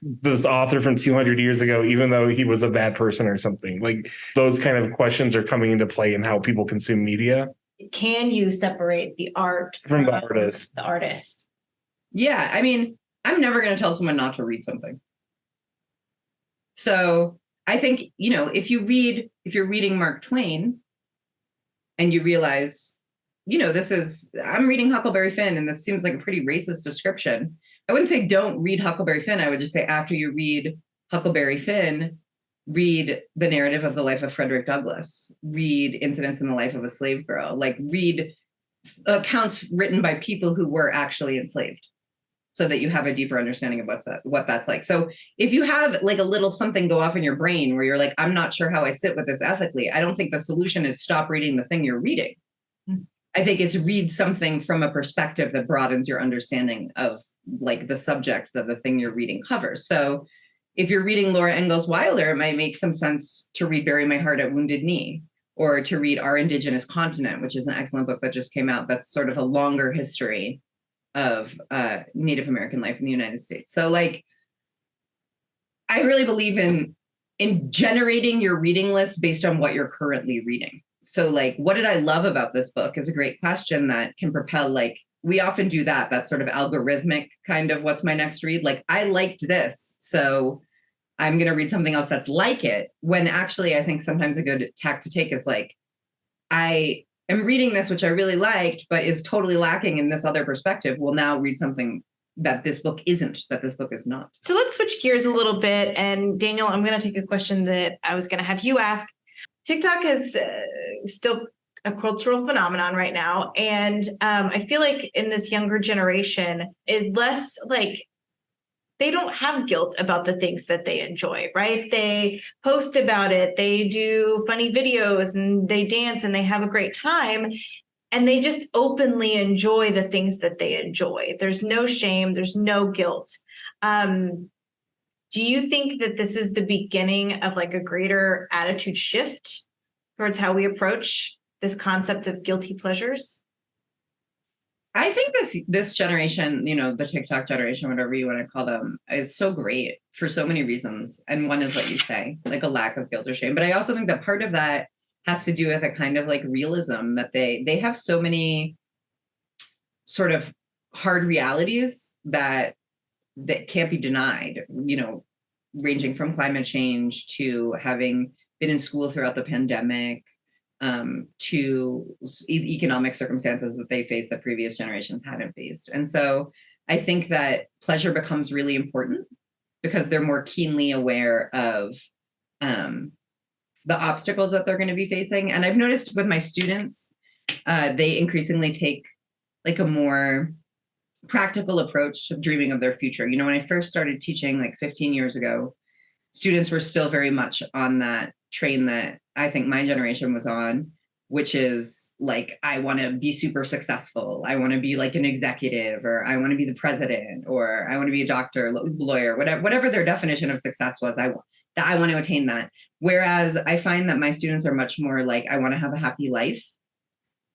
this author from 200 years ago, even though he was a bad person or something? Like those kind of questions are coming into play in how people consume media. Can you separate the art from the artist? The artist. Yeah, I mean, I'm never going to tell someone not to read something. So I think, if you're reading Mark Twain and you realize, I'm reading Huckleberry Finn and this seems like a pretty racist description. I wouldn't say don't read Huckleberry Finn. I would just say after you read Huckleberry Finn, read the narrative of the life of Frederick Douglass, read Incidents in the Life of a Slave Girl, like read accounts written by people who were actually enslaved, so that you have a deeper understanding of what that's like. So if you have like a little something go off in your brain where you're like, I'm not sure how I sit with this ethically, I don't think the solution is stop reading the thing you're reading. I think it's read something from a perspective that broadens your understanding of like the subject that the thing you're reading covers. So if you're reading Laura Ingalls Wilder, it might make some sense to read Bury My Heart at Wounded Knee, or to read Our Indigenous Continent, which is an excellent book that just came out. That's sort of a longer history of Native American life in the United States. So like, I really believe in generating your reading list based on what you're currently reading. So like, what did I love about this book is a great question that can propel, like, we often do that sort of algorithmic kind of what's my next read. Like, I liked this, so I'm going to read something else that's like it. When actually, I think sometimes a good tack to take is like, I am reading this, which I really liked, but is totally lacking in this other perspective. Will now read something that this book isn't, that this book is not. So let's switch gears a little bit. And Daniel, I'm going to take a question that I was going to have you ask. TikTok is still a cultural phenomenon right now. And I feel like in this younger generation is less like, they don't have guilt about the things that they enjoy, right? They post about it, they do funny videos and they dance and they have a great time. And they just openly enjoy the things that they enjoy. There's no shame, there's no guilt. Do you think that this is the beginning of like a greater attitude shift towards how we approach this concept of guilty pleasures? I think this generation, you know, the TikTok generation, whatever you want to call them, is so great for so many reasons. And one is what you say, like a lack of guilt or shame. But I also think that part of that has to do with a kind of like realism that they have so many sort of hard realities that can't be denied, you know, ranging from climate change to having been in school throughout the pandemic, to economic circumstances that they face that previous generations hadn't faced. And so I think that pleasure becomes really important because they're more keenly aware of the obstacles that they're going to be facing. And I've noticed with my students, they increasingly take like a more practical approach to dreaming of their future. You know, when I first started teaching like 15 years ago, students were still very much on that train that I think my generation was on, which is like, I want to be super successful. I want to be like an executive, or I want to be the president, or I want to be a doctor, lawyer, whatever their definition of success was. I want to attain that. Whereas I find that my students are much more like, I want to have a happy life.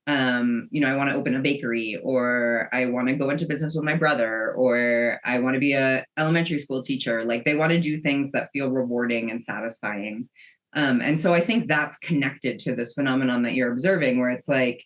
You know, I want to open a bakery, or I want to go into business with my brother, or I want to be a elementary school teacher. Like they want to do things that feel rewarding and satisfying. And so I think that's connected to this phenomenon that you're observing, where it's like,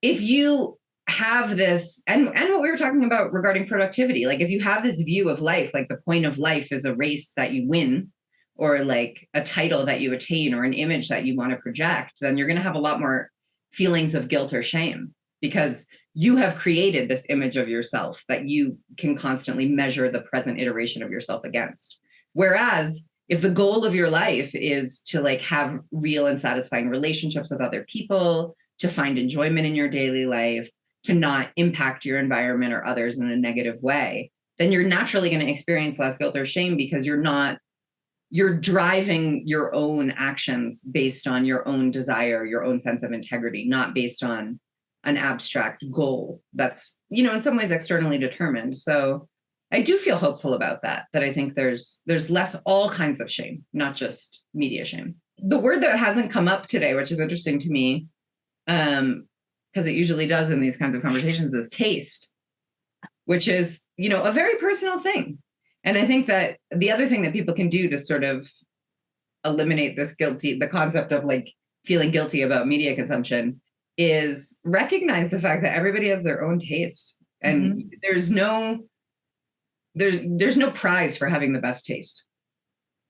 if you have this, and what we were talking about regarding productivity, like if you have this view of life, like the point of life is a race that you win, or like a title that you attain, or an image that you want to project, then you're going to have a lot more feelings of guilt or shame, because you have created this image of yourself that you can constantly measure the present iteration of yourself against. Whereas if the goal of your life is to like have real and satisfying relationships with other people, to find enjoyment in your daily life, to not impact your environment or others in a negative way, then you're naturally going to experience less guilt or shame, because you're driving your own actions based on your own desire, your own sense of integrity, not based on an abstract goal that's, you know, in some ways externally determined. So I do feel hopeful about that I think there's less all kinds of shame, not just media shame. The word that hasn't come up today, which is interesting to me, because it usually does in these kinds of conversations, is taste, which is, you know, a very personal thing. And I think that the other thing that people can do to sort of eliminate the concept of like feeling guilty about media consumption, is recognize the fact that everybody has their own taste. And there's no prize for having the best taste.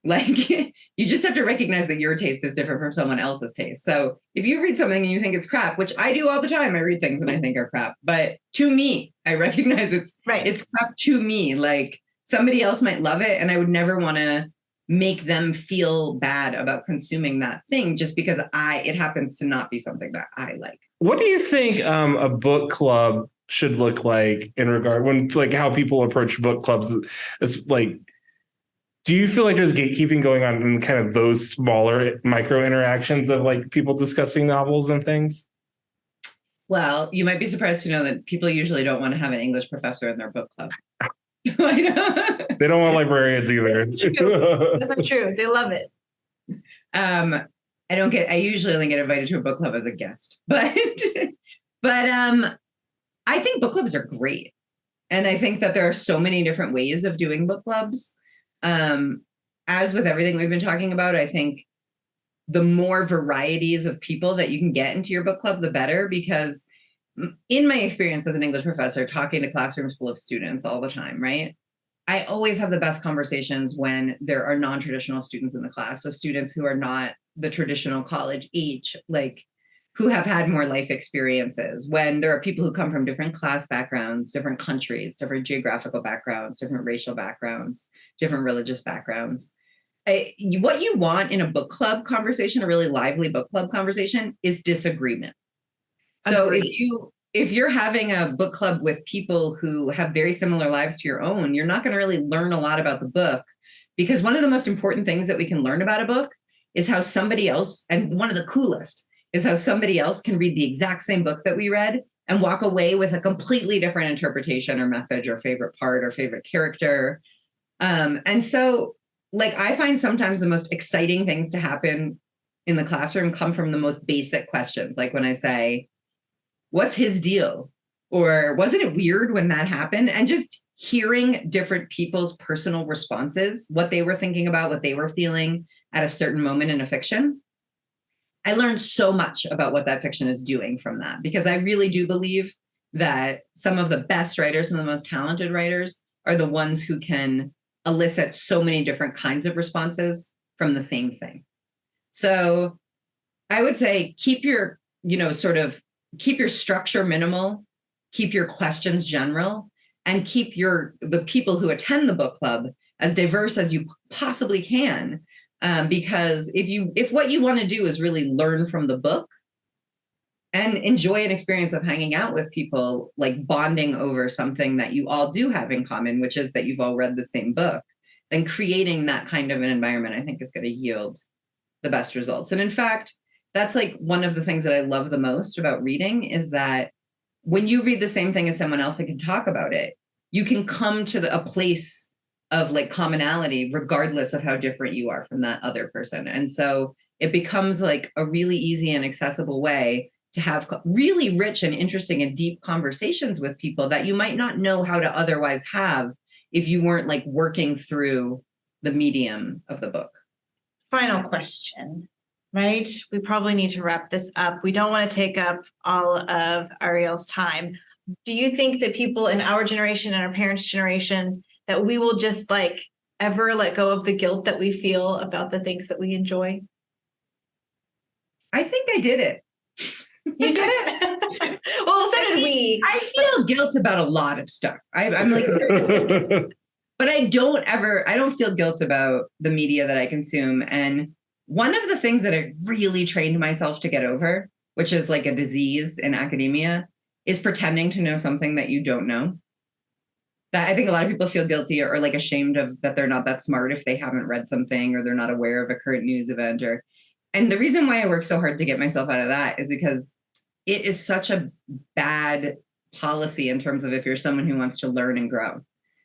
Like you just have to recognize that your taste is different from someone else's taste. So if you read something and you think it's crap, which I do all the time, I read things and I think are crap, but to me, I recognize it's crap to me. Like somebody else might love it, and I would never want to make them feel bad about consuming that thing just because it happens to not be something that I like. What do you think a book club should look like in regard when like how people approach book clubs? It's like, do you feel like there's gatekeeping going on in kind of those smaller micro interactions of like people discussing novels and things? Well, you might be surprised to know that people usually don't want to have an English professor in their book club. I know. They don't want librarians either. That's not true. They love it. I usually only get invited to a book club as a guest, but I think book clubs are great. And I think that there are so many different ways of doing book clubs. As with everything we've been talking about, I think the more varieties of people that you can get into your book club, the better, because in my experience as an English professor, talking to classrooms full of students all the time, right? I always have the best conversations when there are non-traditional students in the class, so students who are not the traditional college age, like who have had more life experiences, when there are people who come from different class backgrounds, different countries, different geographical backgrounds, different racial backgrounds, different religious backgrounds. What you want in a book club conversation, a really lively book club conversation, is disagreement. So if you're having a book club with people who have very similar lives to your own, you're not going to really learn a lot about the book, because one of the most important things that we can learn about a book is how somebody else, and one of the coolest, is how somebody else can read the exact same book that we read and walk away with a completely different interpretation or message or favorite part or favorite character. And so, like, I find sometimes the most exciting things to happen in the classroom come from the most basic questions. Like when I say, what's his deal? Or wasn't it weird when that happened? And just hearing different people's personal responses, what they were thinking about, what they were feeling at a certain moment in a fiction. I learned so much about what that fiction is doing from that, because I really do believe that some of the best writers and the most talented writers are the ones who can elicit so many different kinds of responses from the same thing. So I would say keep your, keep your structure minimal, keep your questions general, and keep the people who attend the book club as diverse as you possibly can. Because if what you want to do is really learn from the book and enjoy an experience of hanging out with people, like bonding over something that you all do have in common, which is that you've all read the same book, then creating that kind of an environment, I think, is going to yield the best results. And in fact, that's like one of the things that I love the most about reading, is that when you read the same thing as someone else and can talk about it, you can come to a place of like commonality, regardless of how different you are from that other person. And so it becomes like a really easy and accessible way to have really rich and interesting and deep conversations with people that you might not know how to otherwise have if you weren't like working through the medium of the book. Final question, right? We probably need to wrap this up. We don't want to take up all of Arielle's time. Do you think that people in our generation and our parents' generations, that we will just like ever let go of the guilt that we feel about the things that we enjoy? I think I did it. You did it? Well, so did we. I feel guilt about a lot of stuff. I'm like, but I don't feel guilt about the media that I consume. And one of the things that I really trained myself to get over, which is like a disease in academia, is pretending to know something that you don't know. That I think a lot of people feel guilty or like ashamed of that they're not that smart if they haven't read something or they're not aware of a current news event. And the reason why I work so hard to get myself out of that is because it is such a bad policy in terms of if you're someone who wants to learn and grow.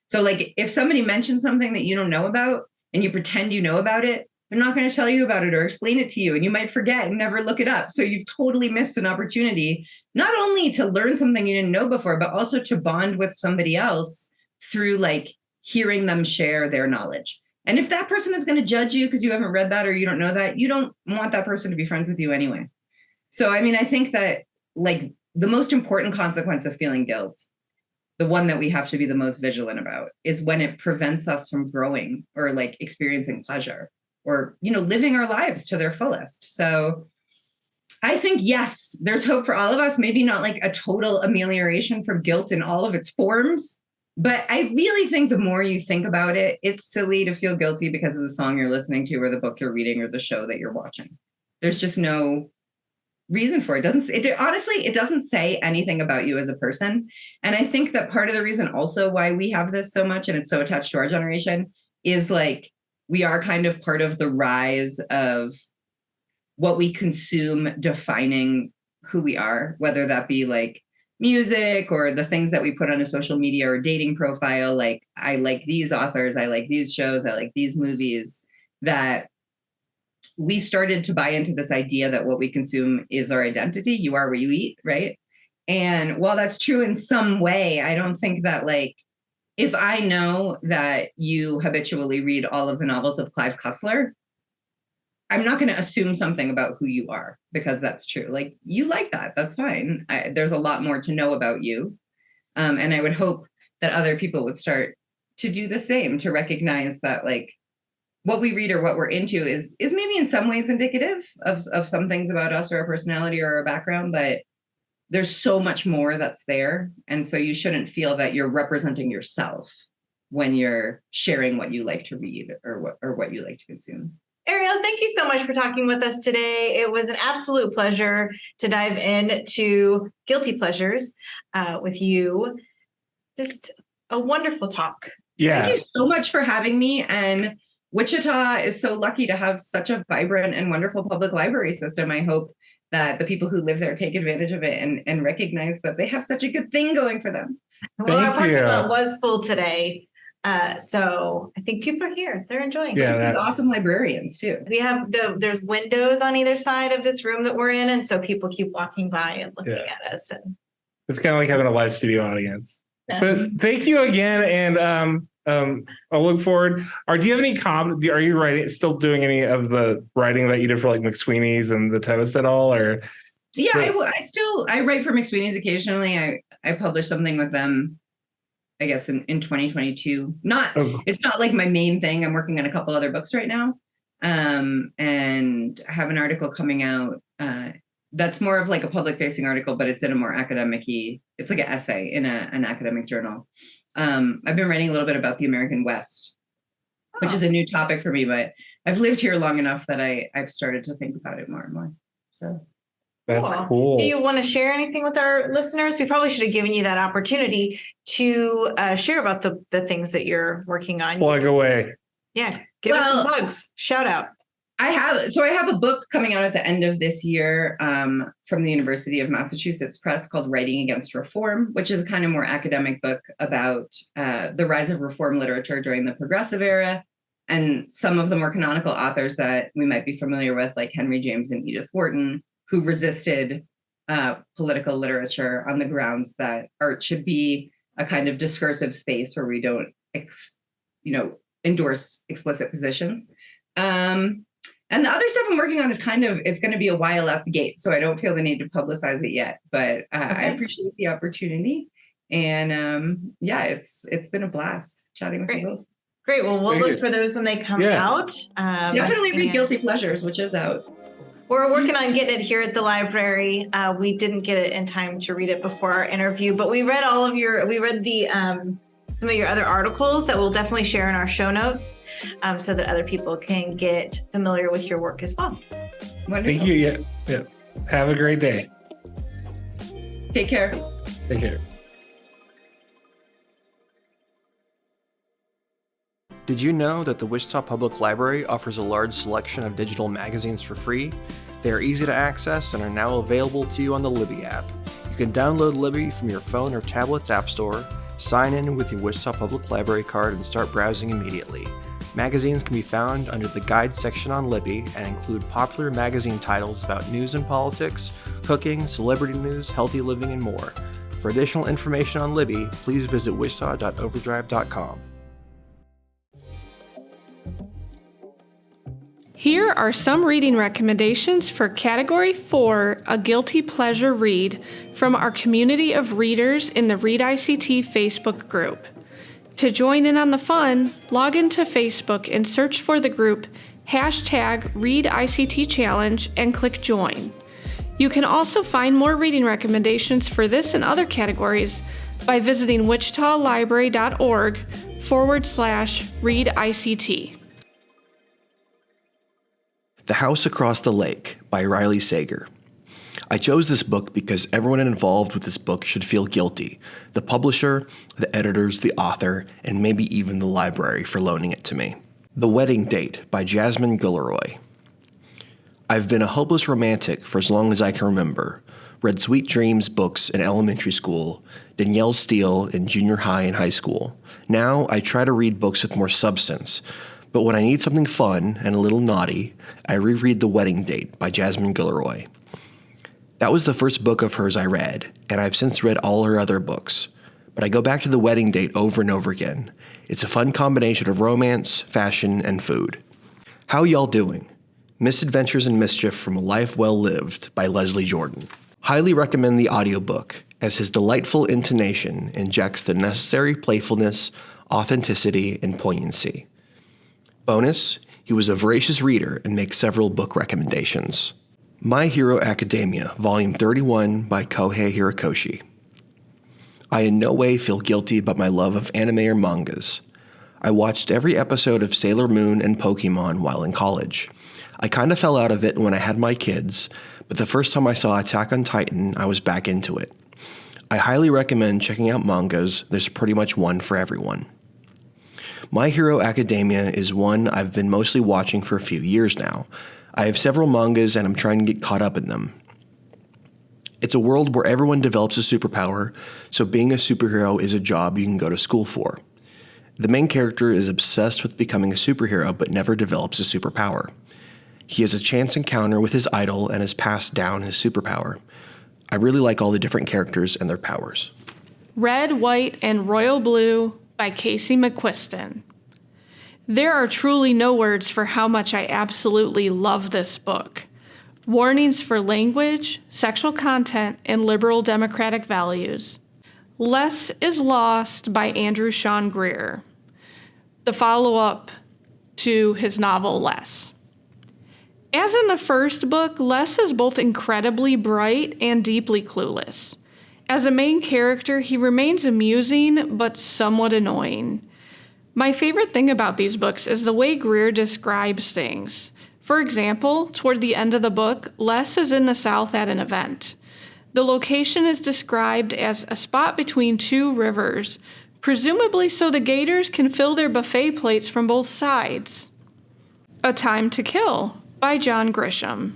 So like if somebody mentions something that you don't know about and you pretend you know about it, they're not going to tell you about it or explain it to you, and you might forget and never look it up. So you've totally missed an opportunity, not only to learn something you didn't know before, but also to bond with somebody else through like hearing them share their knowledge. And if that person is going to judge you because you haven't read that or you don't know that, you don't want that person to be friends with you anyway. So, I mean, I think that like the most important consequence of feeling guilt, the one that we have to be the most vigilant about, is when it prevents us from growing or like experiencing pleasure or, living our lives to their fullest. So I think, yes, there's hope for all of us, maybe not like a total amelioration from guilt in all of its forms. But I really think the more you think about it, it's silly to feel guilty because of the song you're listening to or the book you're reading or the show that you're watching. There's just no reason for it. Honestly, it doesn't say anything about you as a person. And I think that part of the reason also why we have this so much and it's so attached to our generation is like we are kind of part of the rise of what we consume defining who we are, whether that be like music or the things that we put on a social media or dating profile. Like, I like these authors, I like these shows, I like these movies, that we started to buy into this idea that what we consume is our identity. You are what you eat, right? And while that's true in some way, I don't think that like, if I know that you habitually read all of the novels of Clive Cussler, I'm not going to assume something about who you are because that's true. Like, you like that. That's fine. There's a lot more to know about you. And I would hope that other people would start to do the same, to recognize that like what we read or what we're into is maybe in some ways indicative of some things about us or our personality or our background, but there's so much more that's there. And so you shouldn't feel that you're representing yourself when you're sharing what you like to read or what you like to consume. Arielle, thank you so much for talking with us today. It was an absolute pleasure to dive into guilty pleasures with you. Just a wonderful talk. Yeah. Thank you so much for having me. And Wichita is so lucky to have such a vibrant and wonderful public library system. I hope that the people who live there take advantage of it and recognize that they have such a good thing going for them. Well, our Thank parking you. lot was full today. So I think people are here. They're enjoying Yeah, this. This is awesome librarians too. We have there's windows on either side of this room that we're in. And so people keep walking by and looking at us. And It's kind of like having a live studio audience. Yeah. But thank you again, and I'll look forward. Do you have any are you still doing any of the writing that you did for like McSweeney's and the Toast at all? Or Yeah, I write for McSweeney's occasionally. I published something with them, I guess in 2022. It's not like my main thing. I'm working on a couple other books right now. And I have an article coming out that's more of like a public facing article, but it's in a more academic-y, it's like an essay in an academic journal. I've been writing a little bit about the American West, which is a new topic for me, but I've lived here long enough that I've started to think about it more and more. So that's cool. Do you want to share anything with our listeners? We probably should have given you that opportunity to share about the things that you're working on. Plug away. Yeah, give us some plugs. Shout out. I have a book coming out at the end of this year from the University of Massachusetts Press called Writing Against Reform, which is a kind of more academic book about the rise of reform literature during the progressive era and some of the more canonical authors that we might be familiar with, like Henry James and Edith Wharton, who resisted political literature on the grounds that art should be a kind of discursive space where we don't, endorse explicit positions. And the other stuff I'm working on is it's going to be a while out the gate, so I don't feel the need to publicize it yet. But I appreciate the opportunity, and it's been a blast chatting with you both. Great. Well, we'll look for those when they come out. Definitely read Guilty Pleasures, which is out. We're working on getting it here at the library. We didn't get it in time to read it before our interview, but we read some of your other articles that we'll definitely share in our show notes so that other people can get familiar with your work as well. Wonderful. Thank you. Yeah. Have a great day. Take care. Take care. Did you know that the Wichita Public Library offers a large selection of digital magazines for free? They are easy to access and are now available to you on the Libby app. You can download Libby from your phone or tablet's app store, sign in with your Wichita Public Library card, and start browsing immediately. Magazines can be found under the Guide section on Libby and include popular magazine titles about news and politics, cooking, celebrity news, healthy living, and more. For additional information on Libby, please visit wichita.overdrive.com. Here are some reading recommendations for Category 4, A Guilty Pleasure Read, from our community of readers in the Read ICT Facebook group. To join in on the fun, log into Facebook and search for the group #ReadICTChallenge and click Join. You can also find more reading recommendations for this and other categories by visiting wichitalibrary.org/readict. The House Across the Lake by Riley Sager. I chose this book because everyone involved with this book should feel guilty. The publisher, the editors, the author, and maybe even the library for loaning it to me. The Wedding Date by Jasmine Guillory. I've been a hopeless romantic for as long as I can remember. Read Sweet Dreams books in elementary school, Danielle Steele in junior high and high school. Now I try to read books with more substance. But when I need something fun and a little naughty, I reread The Wedding Date by Jasmine Guillory. That was the first book of hers I read, and I've since read all her other books. But I go back to The Wedding Date over and over again. It's a fun combination of romance, fashion, and food. How y'all doing? Misadventures and Mischief from a Life Well Lived by Leslie Jordan. Highly recommend the audiobook, as his delightful intonation injects the necessary playfulness, authenticity, and poignancy. Bonus, he was a voracious reader and makes several book recommendations. My Hero Academia, Volume 31 by Kohei Horikoshi. I in no way feel guilty about my love of anime or mangas. I watched every episode of Sailor Moon and Pokemon while in college. I kind of fell out of it when I had my kids, but the first time I saw Attack on Titan, I was back into it. I highly recommend checking out mangas. There's pretty much one for everyone. My Hero Academia is one I've been mostly watching for a few years now. I have several mangas and I'm trying to get caught up in them. It's a world where everyone develops a superpower, so being a superhero is a job you can go to school for. The main character is obsessed with becoming a superhero but never develops a superpower. He has a chance encounter with his idol and has passed down his superpower. I really like all the different characters and their powers. Red, White, and Royal Blue by Casey McQuiston. There are truly no words for how much I absolutely love this book. Warnings for language, sexual content, and liberal democratic values. Less is Lost by Andrew Sean Greer. The follow-up to his novel Less. As in the first book, Les is both incredibly bright and deeply clueless. As a main character, he remains amusing but somewhat annoying. My favorite thing about these books is the way Greer describes things. For example, toward the end of the book, Les is in the South at an event. The location is described as a spot between two rivers, presumably so the gators can fill their buffet plates from both sides. A Time to Kill by John Grisham.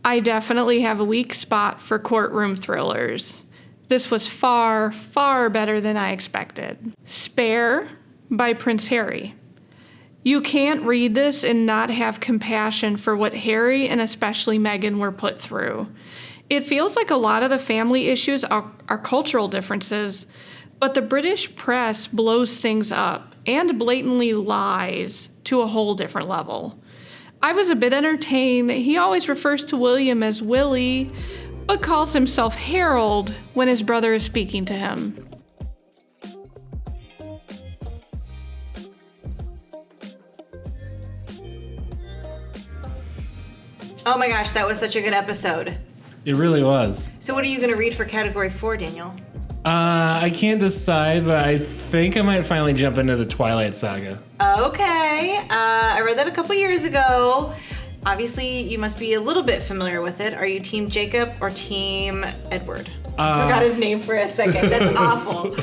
I definitely have a weak spot for courtroom thrillers. This was far, far better than I expected. Spare by Prince Harry. You can't read this and not have compassion for what Harry and especially Meghan were put through. It feels like a lot of the family issues are cultural differences, but the British press blows things up and blatantly lies to a whole different level. I was a bit entertained that he always refers to William as Willie, but calls himself Harold when his brother is speaking to him. Oh my gosh, that was such a good episode. It really was. So what are you going to read for category 4, Daniel? I can't decide, but I think I might finally jump into the Twilight Saga. Okay. I read that a couple years ago. Obviously, you must be a little bit familiar with it. Are you Team Jacob or Team Edward? I forgot his name for a second. That's awful.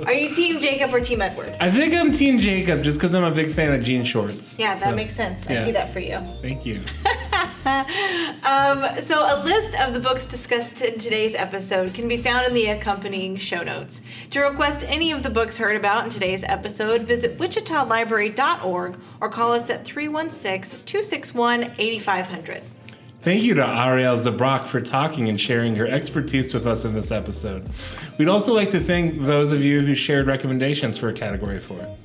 Are you Team Jacob or Team Edward? I think I'm Team Jacob just because I'm a big fan of jean shorts. Yeah, that makes sense. yeah. I see that for you. Thank you. So a list of the books discussed in today's episode can be found in the accompanying show notes. To request any of the books heard about in today's episode, visit wichitalibrary.org or call us at 316-261-8500. Thank you to Arielle Zibrak for talking and sharing her expertise with us in this episode. We'd also like to thank those of you who shared recommendations for Category 4.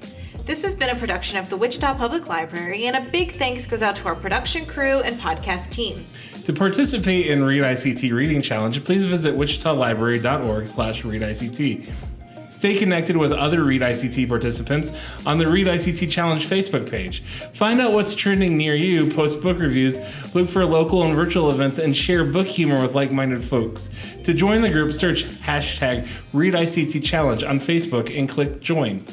This has been a production of the Wichita Public Library, and a big thanks goes out to our production crew and podcast team. To participate in Read ICT Reading Challenge, please visit wichitalibrary.org/readict. Stay connected with other Read ICT participants on the Read ICT Challenge Facebook page. Find out what's trending near you, post book reviews, look for local and virtual events, and share book humor with like-minded folks. To join the group, search #Read ICT Challenge on Facebook and click Join.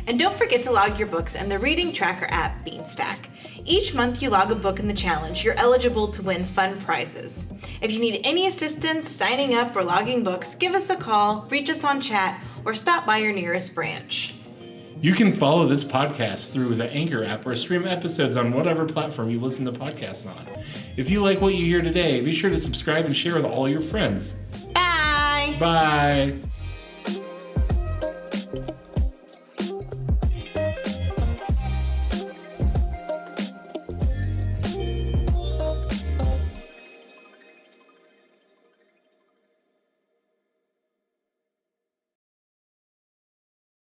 And don't forget to log your books in the reading tracker app, Beanstack. Each month you log a book in the challenge, you're eligible to win fun prizes. If you need any assistance signing up or logging books, give us a call, reach us on chat, or stop by your nearest branch. You can follow this podcast through the Anchor app or stream episodes on whatever platform you listen to podcasts on. If you like what you hear today, be sure to subscribe and share with all your friends. Bye! Bye!